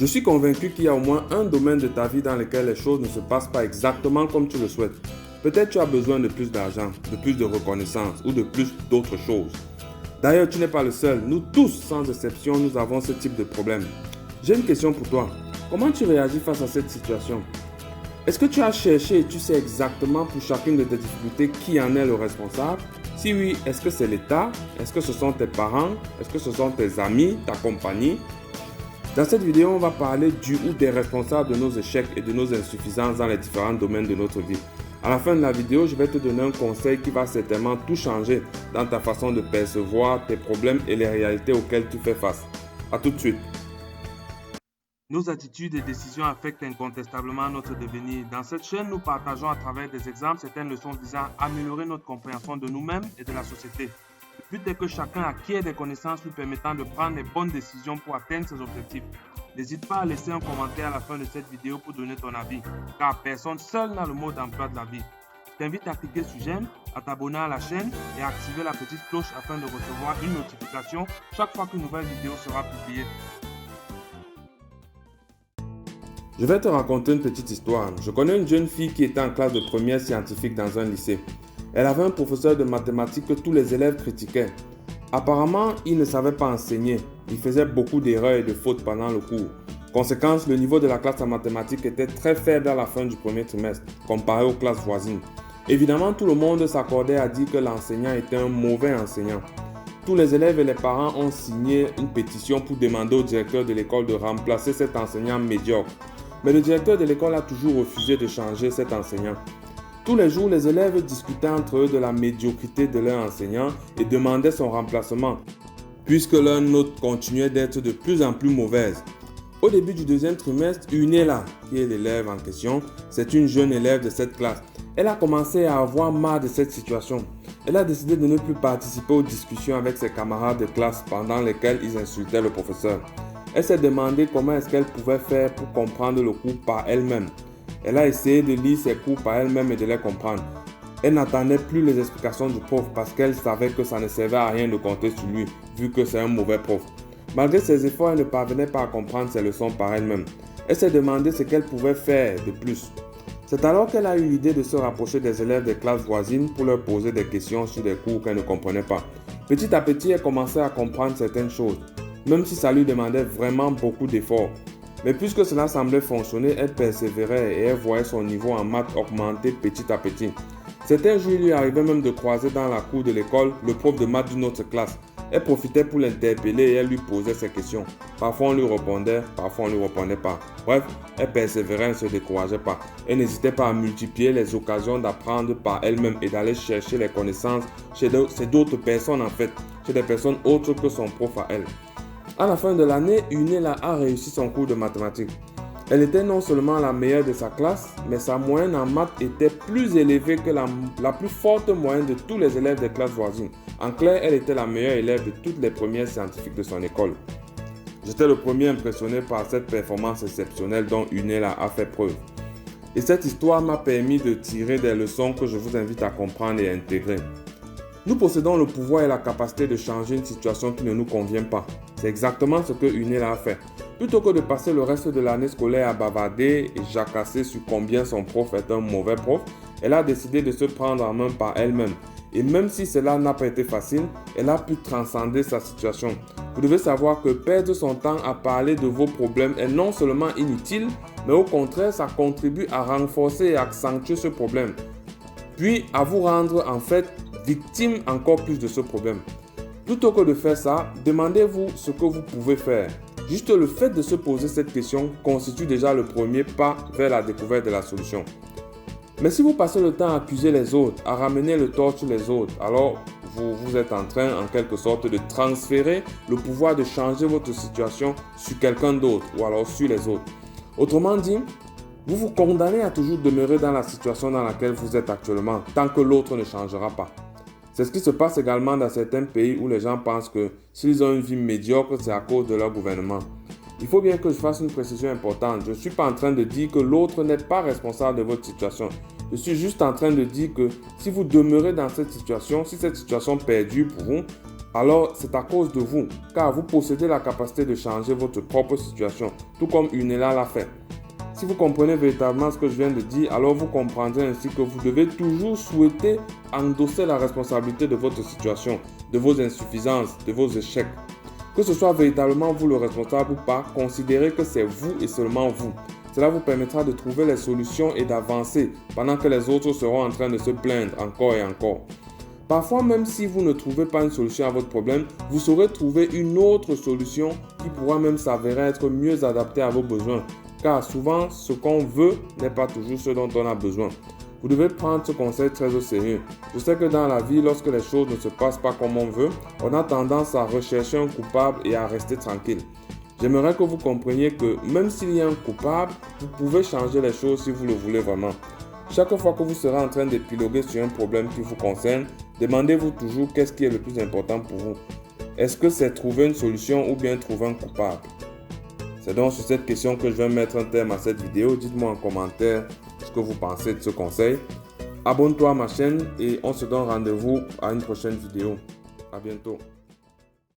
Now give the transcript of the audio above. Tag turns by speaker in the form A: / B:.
A: Je suis convaincu qu'il y a au moins un domaine de ta vie dans lequel les choses ne se passent pas exactement comme tu le souhaites. Peut-être tu as besoin de plus d'argent, de plus de reconnaissance ou de plus d'autres choses. D'ailleurs, tu n'es pas le seul. Nous tous, sans exception, nous avons ce type de problème. J'ai une question pour toi. Comment tu réagis face à cette situation? Est-ce que tu as cherché et tu sais exactement pour chacune de tes difficultés qui en est le responsable? Si oui, est-ce que c'est l'État? Est-ce que ce sont tes parents? Est-ce que ce sont tes amis, ta compagnie? Dans cette vidéo, on va parler du ou des responsables de nos échecs et de nos insuffisances dans les différents domaines de notre vie. À la fin de la vidéo, je vais te donner un conseil qui va certainement tout changer dans ta façon de percevoir tes problèmes et les réalités auxquelles tu fais face. A tout de suite. Nos attitudes et décisions affectent incontestablement notre devenir. Dans cette chaîne, nous partageons à travers des exemples certaines leçons visant à améliorer notre compréhension de nous-mêmes et de la société. Le but est que chacun acquiert des connaissances lui permettant de prendre les bonnes décisions pour atteindre ses objectifs. N'hésite pas à laisser un commentaire à la fin de cette vidéo pour donner ton avis, car personne seul n'a le mot d'emploi de la vie. Je t'invite à cliquer sur j'aime, à t'abonner à la chaîne et à activer la petite cloche afin de recevoir une notification chaque fois qu'une nouvelle vidéo sera publiée. Je vais te raconter une petite histoire. Je connais une jeune fille qui était en classe de première scientifique dans un lycée. Elle avait un professeur de mathématiques que tous les élèves critiquaient. Apparemment, il ne savait pas enseigner. Il faisait beaucoup d'erreurs et de fautes pendant le cours. Conséquence, le niveau de la classe en mathématiques était très faible à la fin du premier trimestre, comparé aux classes voisines. Évidemment, tout le monde s'accordait à dire que l'enseignant était un mauvais enseignant. Tous les élèves et les parents ont signé une pétition pour demander au directeur de l'école de remplacer cet enseignant médiocre. Mais le directeur de l'école a toujours refusé de changer cet enseignant. Tous les jours, les élèves discutaient entre eux de la médiocrité de leur enseignant et demandaient son remplacement, puisque leurs notes continuaient d'être de plus en plus mauvaises. Au début du deuxième trimestre, Unela, qui est l'élève en question, c'est une jeune élève de cette classe. Elle a commencé à avoir marre de cette situation. Elle a décidé de ne plus participer aux discussions avec ses camarades de classe pendant lesquelles ils insultaient le professeur. Elle s'est demandé comment est-ce qu'elle pouvait faire pour comprendre le cours par elle-même. Elle a essayé de lire ses cours par elle-même et de les comprendre. Elle n'attendait plus les explications du prof parce qu'elle savait que ça ne servait à rien de compter sur lui, vu que c'est un mauvais prof. Malgré ses efforts, elle ne parvenait pas à comprendre ses leçons par elle-même. Elle s'est demandé ce qu'elle pouvait faire de plus. C'est alors qu'elle a eu l'idée de se rapprocher des élèves des classes voisines pour leur poser des questions sur des cours qu'elle ne comprenait pas. Petit à petit, elle commençait à comprendre certaines choses, même si ça lui demandait vraiment beaucoup d'efforts. Mais puisque cela semblait fonctionner, elle persévérait et elle voyait son niveau en maths augmenter petit à petit. Certains jours, il lui arrivait même de croiser dans la cour de l'école le prof de maths d'une autre classe. Elle profitait pour l'interpeller et elle lui posait ses questions. Parfois on lui répondait, parfois on ne lui répondait pas. Bref, elle persévérait et ne se décourageait pas. Elle n'hésitait pas à multiplier les occasions d'apprendre par elle-même et d'aller chercher les connaissances chez d'autres personnes en fait, chez des personnes autres que son prof à elle. À la fin de l'année, Unela a réussi son cours de mathématiques. Elle était non seulement la meilleure de sa classe, mais sa moyenne en maths était plus élevée que la plus forte moyenne de tous les élèves des classes voisines. En clair, elle était la meilleure élève de toutes les premières scientifiques de son école. J'étais le premier impressionné par cette performance exceptionnelle dont Unela a fait preuve. Et cette histoire m'a permis de tirer des leçons que je vous invite à comprendre et à intégrer. Nous possédons le pouvoir et la capacité de changer une situation qui ne nous convient pas. C'est exactement ce que Unela a fait. Plutôt que de passer le reste de l'année scolaire à bavarder et jacasser sur combien son prof est un mauvais prof, elle a décidé de se prendre en main par elle-même. Et même si cela n'a pas été facile, elle a pu transcender sa situation. Vous devez savoir que perdre son temps à parler de vos problèmes est non seulement inutile, mais au contraire, ça contribue à renforcer et accentuer ce problème. Puis à vous rendre en fait victime encore plus de ce problème. Plutôt que de faire ça, demandez-vous ce que vous pouvez faire. Juste le fait de se poser cette question constitue déjà le premier pas vers la découverte de la solution. Mais si vous passez le temps à accuser les autres, à ramener le tort sur les autres, alors vous êtes en train en quelque sorte de transférer le pouvoir de changer votre situation sur quelqu'un d'autre ou alors sur les autres. Autrement dit, vous vous condamnez à toujours demeurer dans la situation dans laquelle vous êtes actuellement tant que l'autre ne changera pas. C'est ce qui se passe également dans certains pays où les gens pensent que s'ils ont une vie médiocre, c'est à cause de leur gouvernement. Il faut bien que je fasse une précision importante. Je ne suis pas en train de dire que l'autre n'est pas responsable de votre situation. Je suis juste en train de dire que si vous demeurez dans cette situation, si cette situation perdure pour vous, alors c'est à cause de vous, car vous possédez la capacité de changer votre propre situation, tout comme Unela l'a fait. Si vous comprenez véritablement ce que je viens de dire, alors vous comprendrez ainsi que vous devez toujours souhaiter endosser la responsabilité de votre situation, de vos insuffisances, de vos échecs. Que ce soit véritablement vous le responsable ou pas, considérez que c'est vous et seulement vous. Cela vous permettra de trouver les solutions et d'avancer pendant que les autres seront en train de se plaindre encore et encore. Parfois, même si vous ne trouvez pas une solution à votre problème, vous saurez trouver une autre solution qui pourra même s'avérer être mieux adaptée à vos besoins. Car souvent, ce qu'on veut n'est pas toujours ce dont on a besoin. Vous devez prendre ce conseil très au sérieux. Je sais que dans la vie, lorsque les choses ne se passent pas comme on veut, on a tendance à rechercher un coupable et à rester tranquille. J'aimerais que vous compreniez que même s'il y a un coupable, vous pouvez changer les choses si vous le voulez vraiment. Chaque fois que vous serez en train d'épiloguer sur un problème qui vous concerne, demandez-vous toujours qu'est-ce qui est le plus important pour vous. Est-ce que c'est trouver une solution ou bien trouver un coupable? C'est donc sur cette question que je vais mettre un terme à cette vidéo. Dites-moi en commentaire ce que vous pensez de ce conseil. Abonne-toi à ma chaîne et on se donne rendez-vous à une prochaine vidéo. À bientôt.